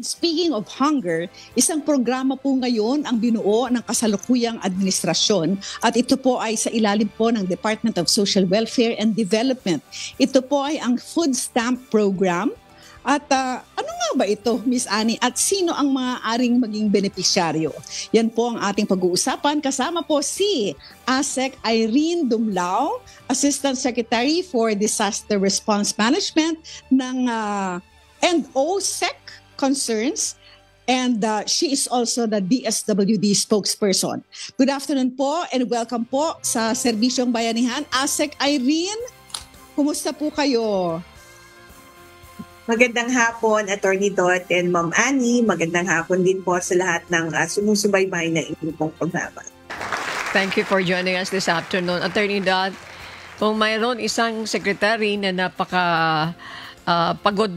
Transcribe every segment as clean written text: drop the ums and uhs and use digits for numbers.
Speaking of hunger, isang programa po ngayon ang binuo ng kasalukuyang administrasyon at ito po ay sa ilalim po ng Department of Social Welfare and Development. Ito po ay ang Food Stamp Program. At ano nga ba ito, Miss Annie? At sino ang maaaring maging benepisyaryo? Yan po ang ating pag-uusapan. Kasama po si ASEC Irene Dumlao, Assistant Secretary for Disaster Response Management ng and OSEC Concerns, and she is also the DSWD spokesperson. Good afternoon po and welcome po sa Serbisyong Bayanihan. ASEC Irene, kumusta po kayo? Magandang hapon, Attorney Dot and Ma'am Annie. Magandang hapon din po sa lahat ng sumusubaybay na inyong pong programa. Thank you for joining us this afternoon, Attorney Dot. Kung mayroon isang secretary na pagod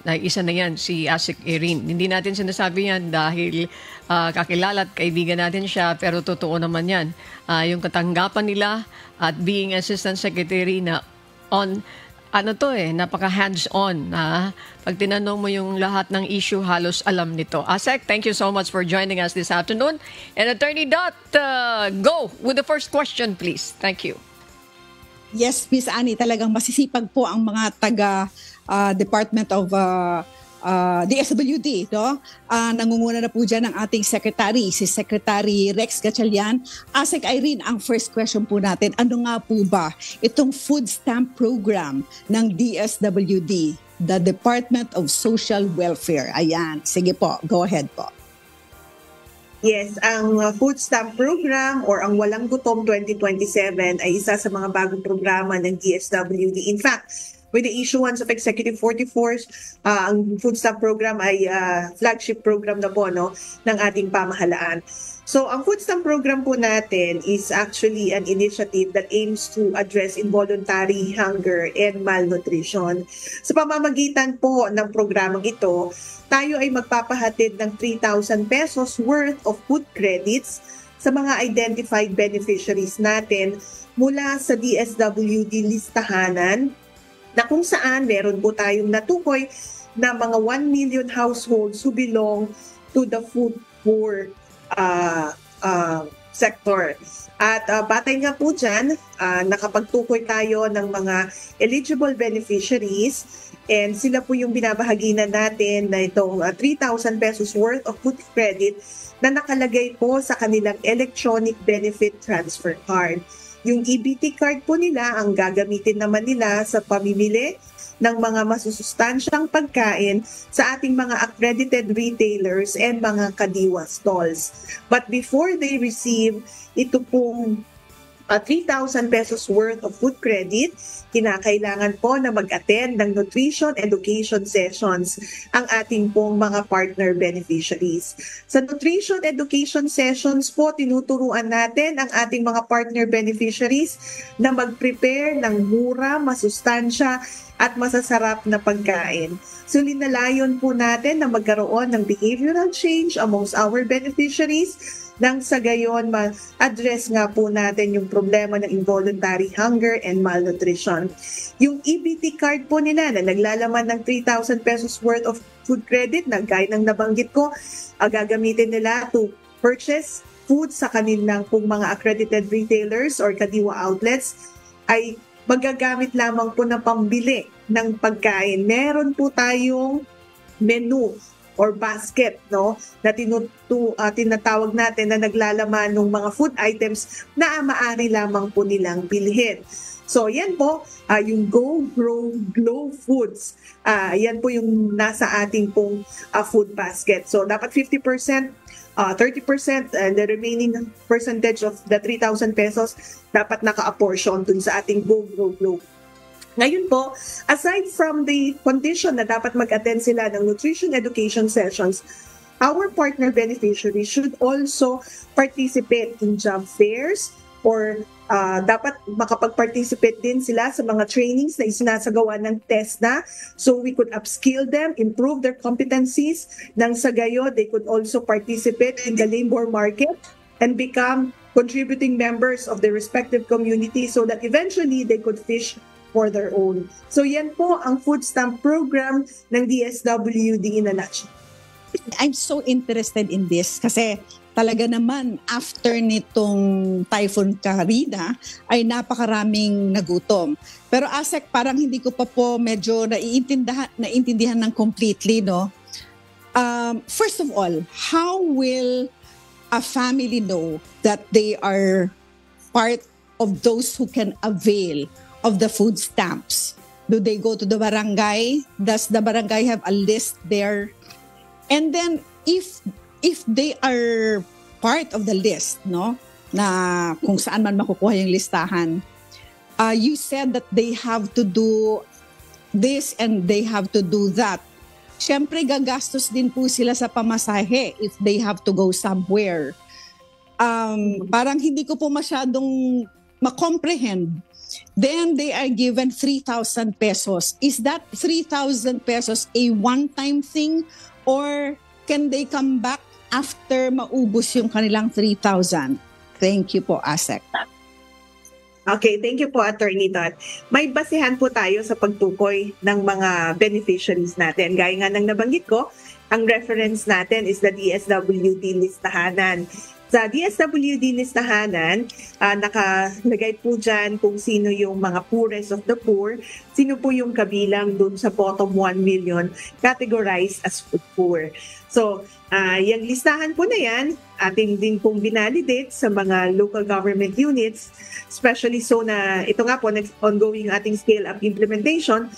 na isa na yan, si ASEC Irene. Hindi natin sinasabi yan dahil kakilala at kaibigan natin siya, pero totoo naman yan. Yung katanggapan nila at being Assistant Secretary na napaka hands-on. Pag tinanong mo yung lahat ng issue, halos alam nito. ASEC, thank you so much for joining us this afternoon. And Attorney Dot, go with the first question, please. Thank you. Yes, Miss Annie, talagang masisipag po ang mga taga Department of DSWD, no? Nangunguna na po dyan ang ating secretary, si Secretary Rex Gatchalian. ASEC Irene, ang first question po natin, ano nga po ba itong food stamp program ng DSWD, the Department of Social Welfare? Ayan, sige po, go ahead po. Yes, ang Food Stamp Program or ang Walang Gutom 2027 ay isa sa mga bagong programa ng DSWD. In fact, with the issuance of Executive 44, ang Food Stamp Program ay flagship program na po ng ating pamahalaan. So ang Food Stamp Program po natin is actually an initiative that aims to address involuntary hunger and malnutrition. Sa pamamagitan po ng programang ito, tayo ay magpapahatid ng 3,000 pesos worth of food credits sa mga identified beneficiaries natin mula sa DSWD listahanan, na kung saan meron po tayong natukoy na mga 1 million households who belong to the food poor sector. At batay nga po dyan, nakapagtukoy tayo ng mga eligible beneficiaries, and sila po yung binabahaginan natin na itong 3,000 pesos worth of food credit na nakalagay po sa kanilang electronic benefit transfer card. Yung EBT card po nila ang gagamitin naman nila sa pamimili ng mga masusustansyang pagkain sa ating mga accredited retailers and mga kadiwa stalls. But before they receive ito pong 3,000 pesos worth of food credit, kinakailangan po na mag-attend ng nutrition education sessions ang ating pong mga partner beneficiaries. Sa nutrition education sessions po, tinuturuan natin ang ating mga partner beneficiaries na mag-prepare ng mura, masustansya at masasarap na pagkain. So linalayon po natin na magkaroon ng behavioral change amongst our beneficiaries nang sa gayon ma-address nga po natin yung problema ng involuntary hunger and malnutrition. Yung EBT card po nila na naglalaman ng 3,000 pesos worth of food credit na gaya ng nabanggit ko, gagamitin nila to purchase food sa kanilang pong mga accredited retailers or kadiwa outlets, ay magagamit lamang po na pambili ng pagkain. Meron po tayong menu or basket na tinatawag natin na naglalaman ng mga food items na maaari lamang po nilang bilhin. So yan po, yung Go Grow Glow Foods, yan po yung nasa ating pong food basket. So dapat 50%, 30%, and the remaining percentage of the 3,000 pesos dapat naka-apportion dun sa ating Go Grow Glow. Ngayon po, aside from the condition na dapat mag-attend sila ng nutrition education sessions, our partner beneficiaries should also participate in job fairs or dapat makapag-participate din sila sa mga trainings na isinasagawa ng TESDA, so we could upskill them, improve their competencies, nang sa gayo they could also participate in the labor market and become contributing members of the respective community so that eventually they could fish for their own. So yan po ang food stamp program ng DSWD in a nutshell. I'm so interested in this kasi talaga naman after nitong Typhoon Karina ay napakaraming nagutom. Pero Asek, parang hindi ko pa po medyo naiintindihan ng completely, no? First of all, how will a family know that they are part of those who can avail of the food stamps? Do they go to the barangay? Does the barangay have a list there? And then if they are part of the list, no, na kung saan man makukuha yung listahan, you said that they have to do this and they have to do that. Siyempre, gagastos din po sila sa pamasahe if they have to go somewhere. Parang hindi ko po masyadong ma-comprehend. Then they are given 3,000 pesos. Is that 3,000 pesos a one-time thing or can they come back after maubos yung kanilang 3,000? Thank you po, Asek. Okay, thank you po, Attorney Todd. May basehan po tayo sa pagtukoy ng mga beneficiaries natin. Gaya nga ng nabanggit ko, ang reference natin is the DSWD listahanan. Sa DSWD listahanan, nakalagay po dyan kung sino yung mga poorest of the poor, sino po yung kabilang dun sa bottom 1 million categorized as poor. So, yung listahan po na yan, ating din pong binalidate sa mga local government units, especially so na ito nga po, ongoing ating scale-up implementation.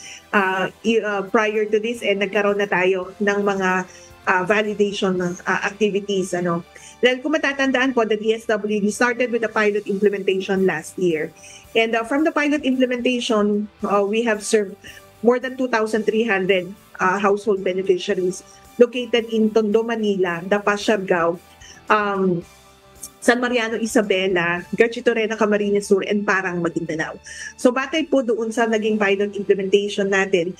Prior to this, nagkaroon na tayo ng mga validation activities. Dahil kung matatandaan po, the DSWD started with the pilot implementation last year. And from the pilot implementation, we have served more than 2,300 household beneficiaries located in Tondo, Manila, Dapa, Siargao, San Mariano, Isabela, Garchitorena, Camarines Sur, and Parang, Maguindanao. So batay po doon sa naging pilot implementation natin,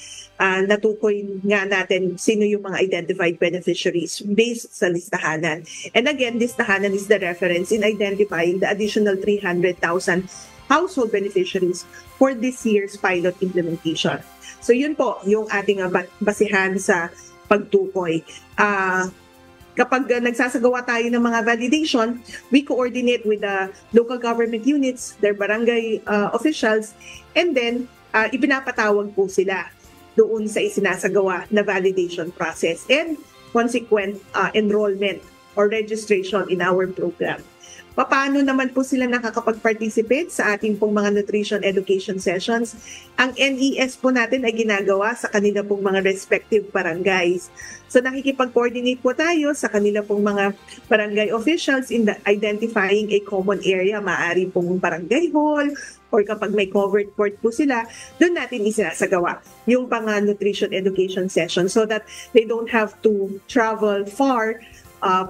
natukoy nga natin sino yung mga identified beneficiaries based sa listahanan. And again, listahanan is the reference in identifying the additional 300,000 household beneficiaries for this year's pilot implementation. So yun po yung ating basihan sa pagtukoy. Kapag nagsasagawa tayo ng mga validation, we coordinate with the local government units, their barangay officials, and then ipinapatawag po sila doon sa isinasagawa na validation process and consequent enrollment or registration in our program. Paano naman po sila nakakapag-participate sa ating pong mga nutrition education sessions? Ang NES po natin ay ginagawa sa kanila pong mga respective barangays. So nakikipag-coordinate po tayo sa kanila pong mga barangay officials in identifying a common area, maaari pong barangay hall, or kapag may covered court po sila, doon natin isinasagawa yung pang nutrition education session so that they don't have to travel far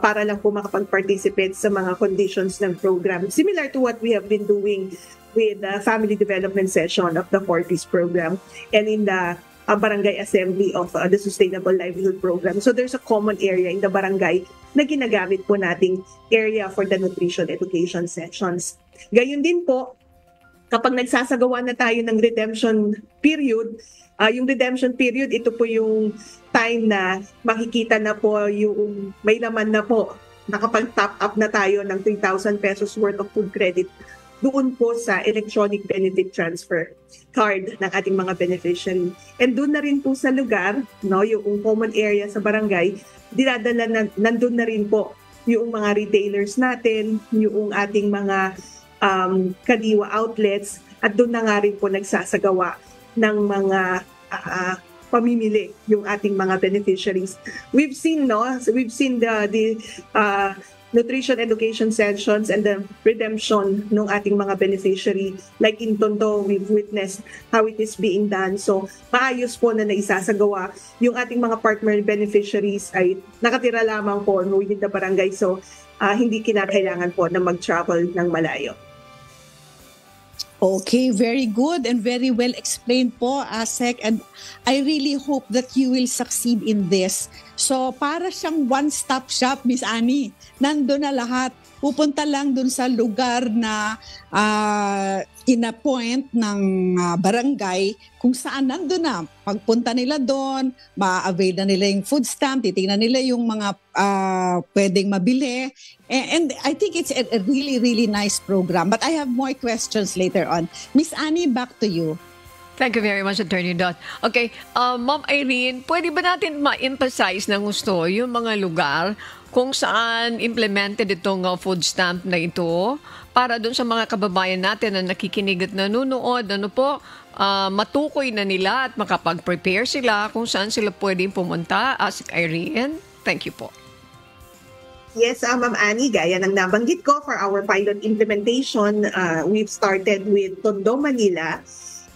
para lang po makapag-participate sa mga conditions ng program. Similar to what we have been doing with the family development session of the Fortis program and in the barangay assembly of the Sustainable Livelihood Program. So there's a common area in the barangay na ginagamit po nating area for the nutrition education sessions. Gayun din po, kapag nagsasagawa na tayo ng redemption period, yung redemption period, ito po yung time na makikita na po yung may laman na po, nakapag-top up na tayo ng 3,000 pesos worth of food credit doon po sa electronic benefit transfer card ng ating mga beneficiary. And doon na rin po sa lugar, no, yung common area sa barangay, nandun na rin po yung mga retailers natin, yung ating mga kadiwa outlets, at doon na nga rin po nagsasagawa ng mga pamimili yung ating mga beneficiaries. We've seen the nutrition education sessions and the redemption ng ating mga beneficiary. Like in Tondo, we've witnessed how it is being done. So, maayos po na naisasagawa. Yung ating mga partner beneficiaries ay nakatira lamang po within the barangay. So, hindi kinakailangan po na mag-travel ng malayo. Okay, very good and very well explained po, Asek. And I really hope that you will succeed in this. So, para siyang one-stop shop, Miss Annie. Nandun na lahat. pupunta lang dun sa lugar na in-appoint ng barangay kung saan nandun na. Pagpunta nila doon, ma-avail na nila yung food stamp, titingnan nila yung mga pwedeng mabili. And I think it's a really, really nice program. But I have more questions later on. Miss Annie, back to you. Thank you very much, Attorney Dot. Okay, Ma'am Irene, pwede ba natin ma-emphasize ng gusto yung mga lugar kung saan implemented itong food stamp na ito para doon sa mga kababayan natin na nakikinig at nanonood, matukoy na nila at makapag-prepare sila kung saan sila pwedeng pumunta? Ask Irene. Thank you po. Yes, Ma'am Annie, gaya ng nabanggit ko for our pilot implementation, we've started with Tondo, Manila,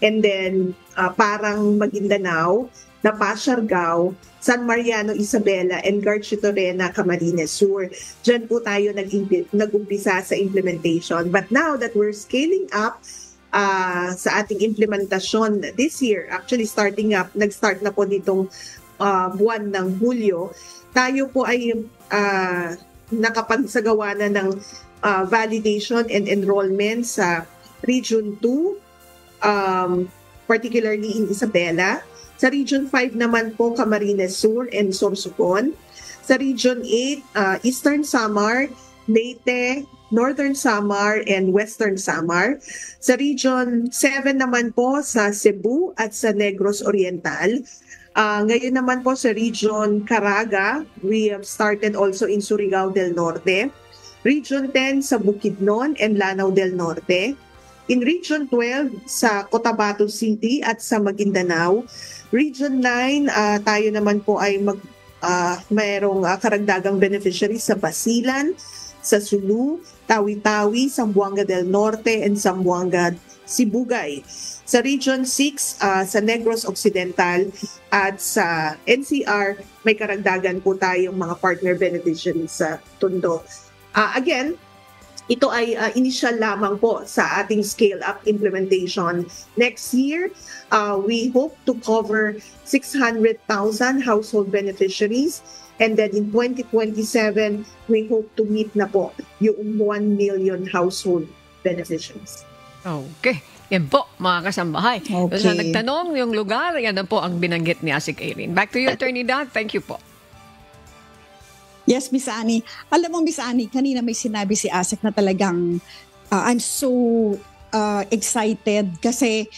and then parang Maguindanao, Napasiargao, San Mariano, Isabela, and Garchitoorena, Camarines Sur. Diyan po tayo nag-umpisa sa implementation. But now that we're scaling up sa ating implementasyon this year, actually nag-start na po nitong buwan ng Hulyo, tayo po ay nakapagsagawa na ng validation and enrollment sa Region 2, particularly in Isabela. Sa Region 5 naman po, Camarines Sur and Sorsogon. Sa Region 8, Eastern Samar, Leyte, Northern Samar, and Western Samar. Sa Region 7 naman po sa Cebu at sa Negros Oriental. Ngayon naman po sa Region Caraga, we have started also in Surigao del Norte. Region 10 sa Bukidnon and Lanao del Norte. In Region 12 sa Cotabato City at sa Maguindanao. Region 9, tayo naman po ay mayroong karagdagang beneficiaries sa Basilan, sa Sulu, Tawi-Tawi, Zamboanga del Norte, and Zamboanga Sibugay. Sa Region 6, sa Negros Occidental at sa NCR, may karagdagan po tayong mga partner beneficiaries sa Tondo. Again, ito ay initial lamang po sa ating scale-up implementation. Next year, we hope to cover 600,000 household beneficiaries. And then in 2027, we hope to meet na po yung 1 million household beneficiaries. Okay. Yan po, mga kasambahay. Okay. So, nagtanong yung lugar, yan na po ang binanggit ni Asik Irene. Back to you, Attorney Dot. Thank you po. Yes, Miss Annie. Alam mo, Miss Annie, kanina may sinabi si Asik na talagang I'm so excited kasi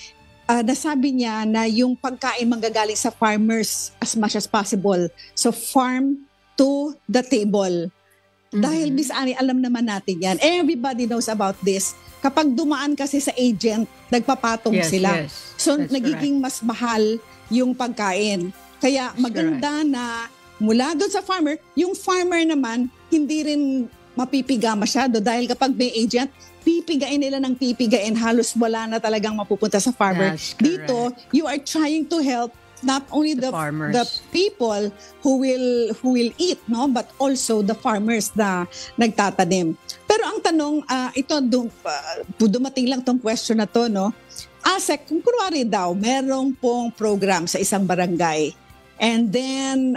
nasabi niya na yung pagkain manggagaling sa farmers as much as possible. So farm to the table. Mm-hmm. Dahil Miss Annie, alam naman natin yan. Everybody knows about this. Kapag dumaan kasi sa agent, nagpapatong sila. Yes. So That's nagiging mas mahal yung pagkain. Kaya maganda na mula doon sa farmer, yung farmer naman hindi rin mapipiga masyado dahil kapag may agent, pipigain nila ng pipigain, halos wala na talagang mapupunta sa farmer. Dito, you are trying to help not only the people who will eat, no, but also the farmers na nagtatanim. Pero ang tanong, dumating lang tong question na to, no? Asek, kung kunwari daw, merong pong program sa isang barangay, and then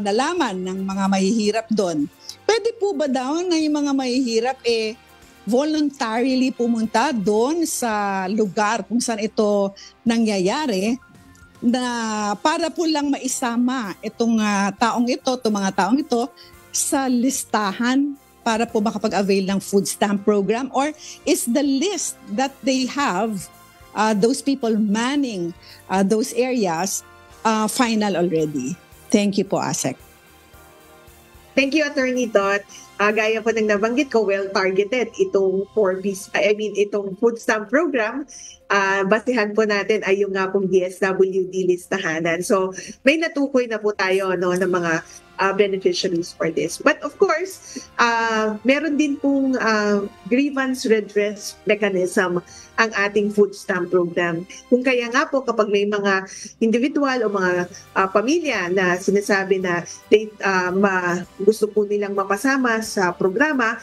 nalaman ng mga mahihirap doon, pwede po ba daw na yung mga mahihirap voluntarily pumunta doon sa lugar kung saan ito nangyayari na para po lang maisama itong mga taong ito sa listahan para po makapag-avail ng food stamp program? Or is the list that they have, those people manning those areas, final already? Thank you po, Asek. Thank you, Attorney Dot. Gaya po ng nabanggit ko, well-targeted itong itong food stamp program. Basihan po natin ay yung nga pong DSWD listahanan. So, may natukoy na po tayo ng mga beneficiaries for this. But of course, meron din pong grievance redress mechanism ang ating food stamp program. Kung kaya nga po kapag may mga individual o mga pamilya na sinasabi na gusto po nilang mapasama sa programa,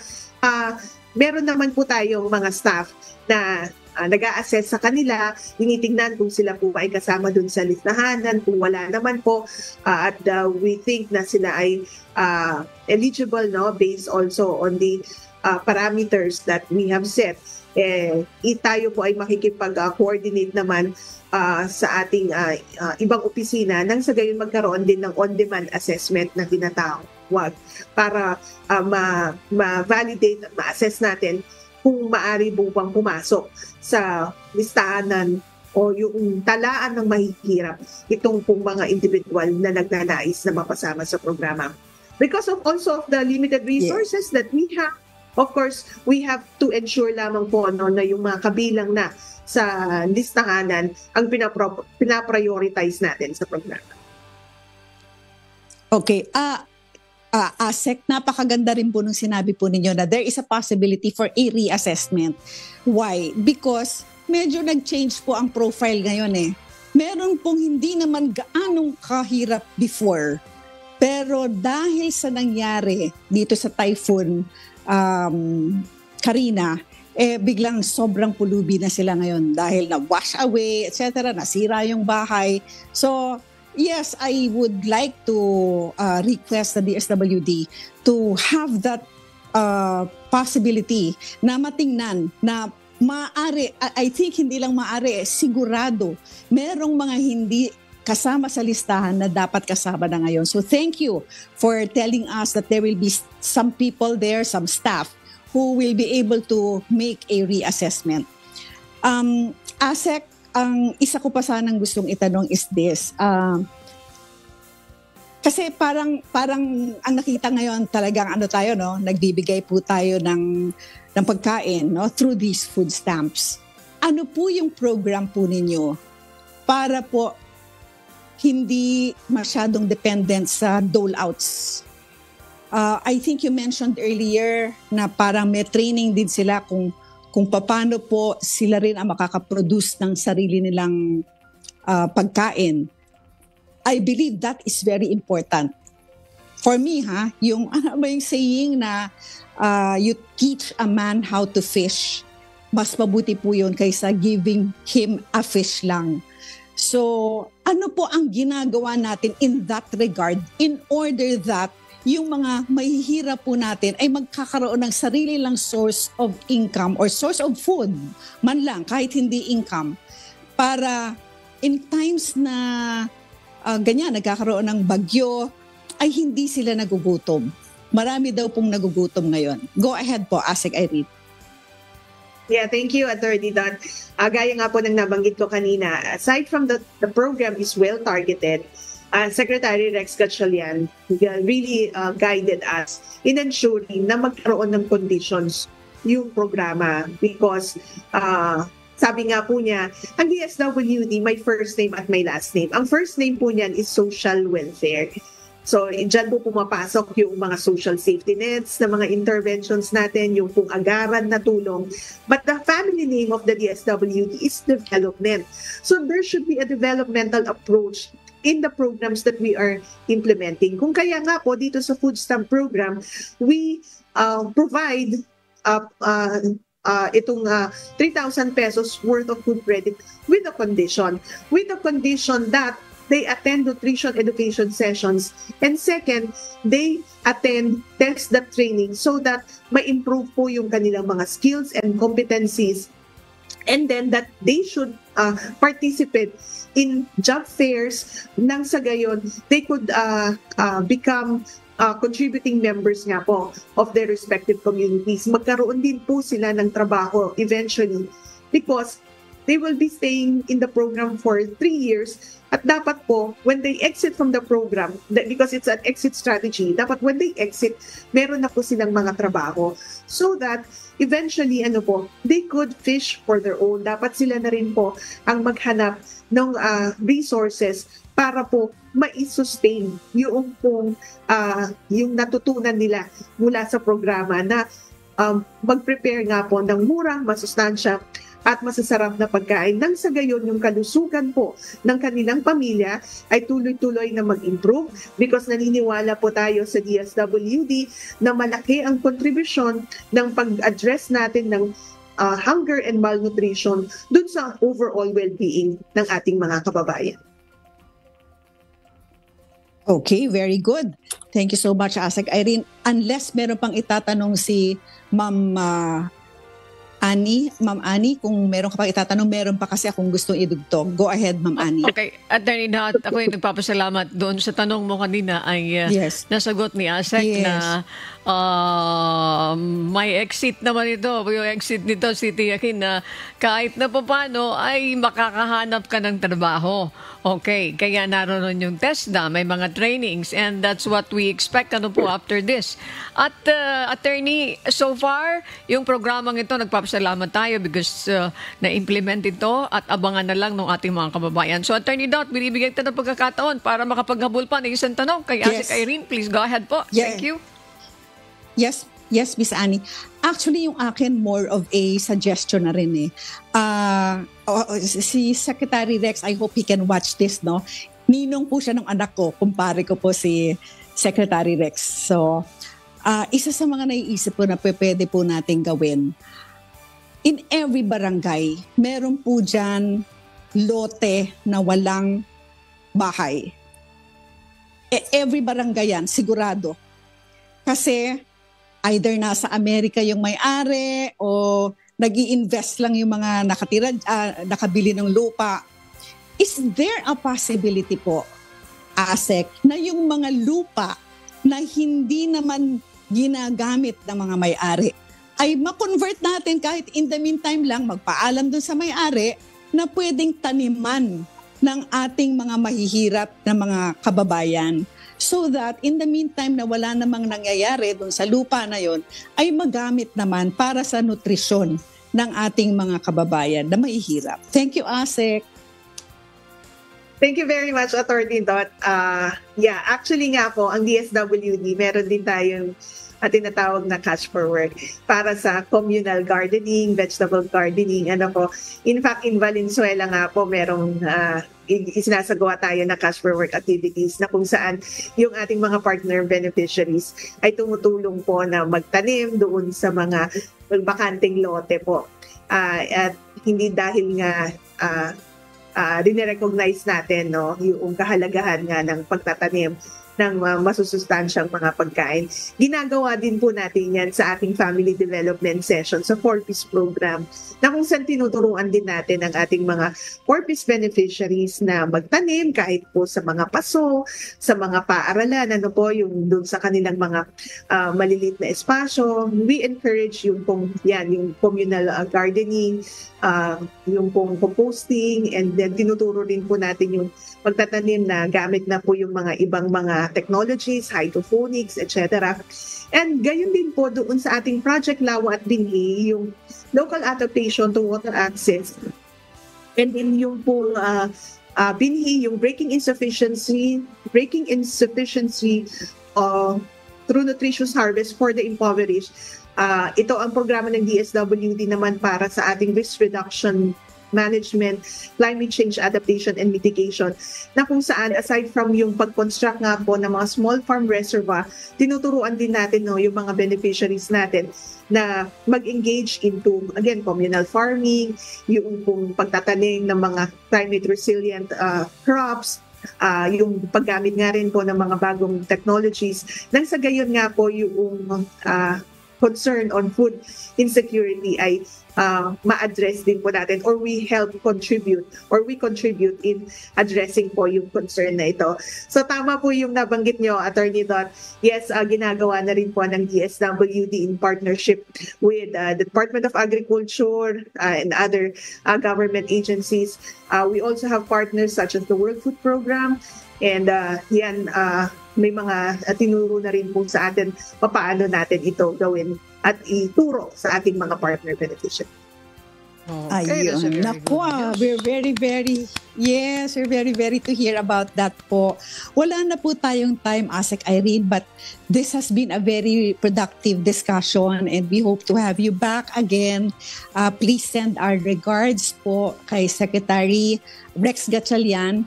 meron naman po tayong mga staff na nag-a-assess sa kanila, tinitingnan kung sila po ay kasama dun sa listahanan, kung wala naman po, at we think na sila ay eligible, no, based also on the parameters that we have set, tayo po ay makikipag-coordinate naman sa ating ibang opisina nang sa gayon magkaroon din ng on-demand assessment na tinatawag para ma-validate at ma-assess natin kung maaari po bang pumasok sa listahanan o yung talaan ng mahihirap itong pong mga individual na nagnanais na mapasama sa programa. Because of also of the limited resources that we have, of course, we have to ensure lamang po na yung mga kabilang na sa listahanan ang pinaprioritize natin sa programa. Okay. ASEC, napakaganda rin po nung sinabi po ninyo na there is a possibility for a reassessment. Why? Because medyo nag-change po ang profile ngayon eh. Meron pong hindi naman gaanong kahirap before. Pero dahil sa nangyari dito sa Typhoon Karina, biglang sobrang pulubi na sila ngayon dahil na wash away, etc., nasira yung bahay. So, yes, I would like to request the DSWD to have that possibility na matingnan na maaari, I think hindi lang maaari, sigurado, merong mga hindi kasama sa listahan na dapat kasama na ngayon. So thank you for telling us that there will be some people there, some staff, who will be able to make a reassessment. ASEC, ang isa ko pa sanang gustong itanong is this. Kasi parang ang nakita ngayon talagang tayo, no? Nagbibigay po tayo ng pagkain, no? Through these food stamps. Ano po yung program po ninyo para po hindi masyadong dependent sa dole-outs? I think you mentioned earlier na parang may training din sila kung paano po sila rin ang makakaproduce ng sarili nilang pagkain. I believe that is very important. For me, yung yung saying na you teach a man how to fish, mas mabuti po yun kaysa giving him a fish lang. So, ano po ang ginagawa natin in that regard in order that yung mga mahihirap po natin ay magkakaroon ng sarili lang source of income or source of food man lang, kahit hindi income, para in times na ganyan, nagkakaroon ng bagyo, ay hindi sila nagugutom. Marami daw pong nagugutom ngayon. Go ahead po, ASEC Irene. Yeah, thank you, Attorney Don. Gaya nga po ng nabanggit ko kanina, aside from the program is well-targeted, Secretary Rex Gatchalian really guided us in ensuring na magkaroon ng conditions yung programa because sabi nga po niya, ang DSWD, my first name at my last name. Ang first name po niyan is social welfare. So, dyan po pumapasok yung mga social safety nets na mga interventions natin, yung pong agaran na tulong. But the family name of the DSWD is development. So, there should be a developmental approach in the programs that we are implementing. Kung kaya nga po, dito sa food stamp program, we provide itong 3,000 pesos worth of food credit with a condition that they attend nutrition education sessions, and second, they attend TESDAT training so that ma-improve po yung kanilang mga skills and competencies, and then that they should participate in job fairs nang sa gayon they could become contributing members nga po of their respective communities. Magkaroon din po sila ng trabaho eventually because they will be staying in the program for 3 years. At dapat po, when they exit from the program, because it's an exit strategy, dapat when they exit, meron na po silang mga trabaho. So that, eventually, they could fish for their own. Dapat sila na rin po ang maghanap ng resources para po ma-sustain yung pong, yung natutunan nila mula sa programa na mag-prepare nga po ng murang, masustansya, at masasarap na pagkain nang sa gayon yung kalusugan po ng kanilang pamilya ay tuloy-tuloy na mag-improve because naniniwala po tayo sa DSWD na malaki ang kontribusyon ng pag-address natin ng hunger and malnutrition dun sa overall well-being ng ating mga kababayan. Okay, very good. Thank you so much, ASEC Irene. unless meron pang itatanong si Ma'am Annie, kung meron ka pang itatanong, meron pa kasi akong gustong idugtog. Go ahead, Ma'am Annie. Okay, Attorney Nat, ako yung nagpapasalamat doon sa tanong mo kanina ay Yes. nasagot ni ASEC Yes. na may exit naman ito. Yung exit nito, si Tiakin, na kahit na paano ay makakahanap ka ng trabaho. Okay, kaya naroon yung TESDA, may mga trainings, and that's what we expect po after this. At Attorney, so far, yung programang ito, nagpapasalamat tayo because na-implement ito at abangan na lang ng ating mga kababayan. So Attorney Dot, binibigay ito ng pagkakataon para makapaghabol pa ng isang tanong kay Yes. ASEC Irene. Please go ahead po. Yeah. Thank you. Yes, Miss Annie. Actually, yung akin more of a suggestion na rin eh. Si Secretary Rex, I hope he can watch this, no? Ninong po siya ng anak ko, kumpare ko po si Secretary Rex. So, isa sa mga naiisip ko na pwede po natin gawin, in every barangay, meron po dyan lote na walang bahay. Every barangay yan, sigurado. Kasi either nasa Amerika yung may-ari o nag-i-invest lang yung mga nakabili ng lupa. Is there a possibility po, ASEC, na yung mga lupa na hindi naman ginagamit ng mga may-ari ay ma-convert natin kahit in the meantime lang, magpaalam dun sa may-ari na pwedeng taniman ng ating mga mahihirap na mga kababayan? So that in the meantime na wala namang nangyayari doon sa lupa na yon, ay magamit naman para sa nutrisyon ng ating mga kababayan na mahihirap. Thank you, ASEC. Thank you very much, Attorney Dot. Actually nga po, ang DSWD, meron din tayong tinatawag na cash for work para sa communal gardening, vegetable gardening. In fact, in Valenzuela nga po, merong isinasagawa tayo na cash for work activities na kung saan yung ating mga partner beneficiaries ay tumutulong po na magtanim doon sa mga bakanting lote po. At hindi dahil nga dinirecognize natin yung kahalagahan nga ng pagtatanim ng masusustansyang mga pagkain. Ginagawa din po natin yan sa ating family development session sa 4Ps program na kung saan tinuturuan din natin ang ating mga 4Ps beneficiaries na magtanim kahit po sa mga paso, sa mga paaralan, yung doon sa kanilang mga maliliit na espasyo. We encourage yung communal gardening, yung pong composting, and then tinuturo din po natin yung pagtatanim na gamit na po yung mga ibang mga technologies, hydroponics, etc. And gayon din po doon sa ating Project Lawa at Binhi, yung local adaptation to water access. And then yung po Binhi, yung breaking insufficiency through nutritious harvest for the impoverished. Ito ang programa ng DSWD naman para sa ating risk reduction management, climate change adaptation and mitigation, na kung saan aside from yung pag-construct nga po ng mga small farm reservoir, tinuturuan din natin yung mga beneficiaries natin na mag-engage into, again, communal farming, yung pagtatanim ng mga climate resilient crops, yung paggamit nga rin po ng mga bagong technologies, nang sa gayon nga po yung concern on food insecurity ay ma-address din po natin, or we contribute in addressing po yung concern na ito. So tama po yung nabanggit nyo, Attorney Dot. Yes, ginagawa na rin po ng DSWD in partnership with the Department of Agriculture and other government agencies. We also have partners such as the World Food Program, and may mga tinuro na rin po sa atin paano natin ito gawin at ituro sa ating mga partner beneficiaries. Okay, that's a Ayun. very Naku, good news. we're very, very to hear about that po. Wala na po tayong time, ASEC Irene, but this has been a very productive discussion and we hope to have you back again. Please send our regards po kay Secretary Rex Gatchalian.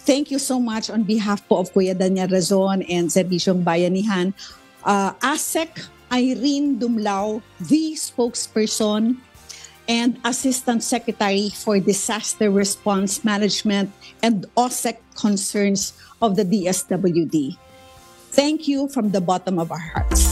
Thank you so much on behalf po of Kuya Daniel Razon and Servisyong Bayanihan. ASEC Irene Dumlao, the spokesperson and Assistant Secretary for Disaster Response Management and OSEC Concerns of the DSWD. Thank you from the bottom of our hearts.